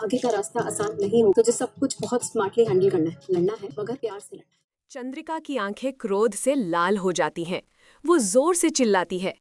आगे का रास्ता आसान नहीं हो, तुझे सब कुछ बहुत स्मार्टली हैंडल करना है, लड़ना है मगर प्यार से लड़ना है। चंद्रिका की आंखें क्रोध से लाल हो जाती हैं। वो जोर से चिल्लाती है,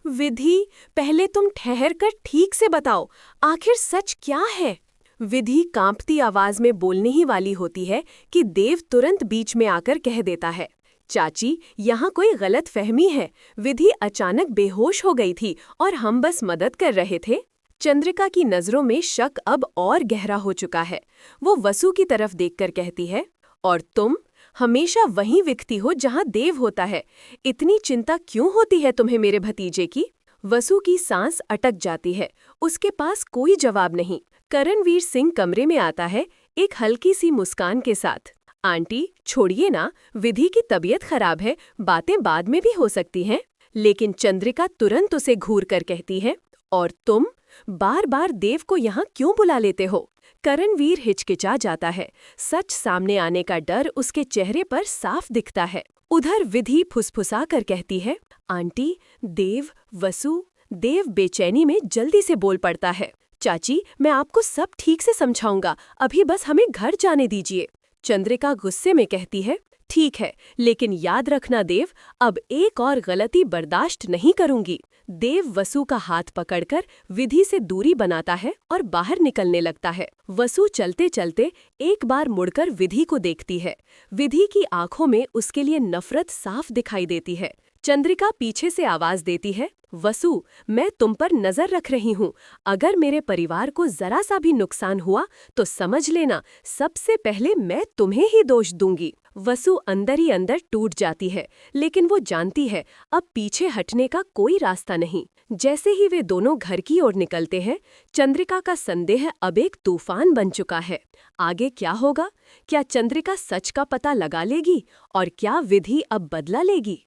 विधि, पहले तुम ठहर कर ठीक से बताओ, आखिर सच क्या है? विधि कांपती आवाज में बोलने ही वाली होती है कि देव तुरंत बीच में आकर कह देता है, चाची, यहाँ कोई गलत फहमी है। विधि अचानक बेहोश हो गई थी और हम बस मदद कर रहे थे। चंद्रिका की नजरों में शक अब और गहरा हो चुका है। वो वसु की तरफ देखकर कहती है, और तुम हमेशा वहीं विकती हो जहां देव होता है। इतनी चिंता क्यों होती है तुम्हें मेरे भतीजे की? वसु की सांस अटक जाती है। उसके पास कोई जवाब नहीं। करणवीर सिंह कमरे में आता है, एक हल्की सी मुस्कान के साथ। आंटी, छोड़िए ना, विधि की तबीयत खराब है, बातें बाद में भी हो सकती हैं। लेकिन चंद्रिका तुरंत उसे घूर कर कहती है, और तुम बार बार देव को यहाँ क्यों बुला लेते हो? करणवीर हिचकिचा जाता है। सच सामने आने का डर उसके चेहरे पर साफ दिखता है। उधर विधि फुसफुसा कर कहती है, आंटी, देव, वसु। देव बेचैनी में जल्दी से बोल पड़ता है, चाची, मैं आपको सब ठीक से समझाऊंगा, अभी बस हमें घर जाने दीजिए। चंद्रिका गुस्से में कहती है, ठीक है, लेकिन याद रखना देव, अब एक और गलती बर्दाश्त नहीं करूंगी। देव वसु का हाथ पकड़कर विधि से दूरी बनाता है और बाहर निकलने लगता है। वसु चलते चलते एक बार मुड़कर विधि को देखती है। विधि की आंखों में उसके लिए नफरत साफ दिखाई देती है। चंद्रिका पीछे से आवाज देती है, वसु, मैं तुम पर नजर रख रही हूँ। अगर मेरे परिवार को जरा सा भी नुकसान हुआ तो समझ लेना, सबसे पहले मैं तुम्हें ही दोष दूंगी। वसु अंदर ही अंदर टूट जाती है, लेकिन वो जानती है अब पीछे हटने का कोई रास्ता नहीं। जैसे ही वे दोनों घर की ओर निकलते हैं, चंद्रिका का संदेह अब एक तूफान बन चुका है। आगे क्या होगा? क्या चंद्रिका सच का पता लगा लेगी और क्या विधि अब बदला लेगी?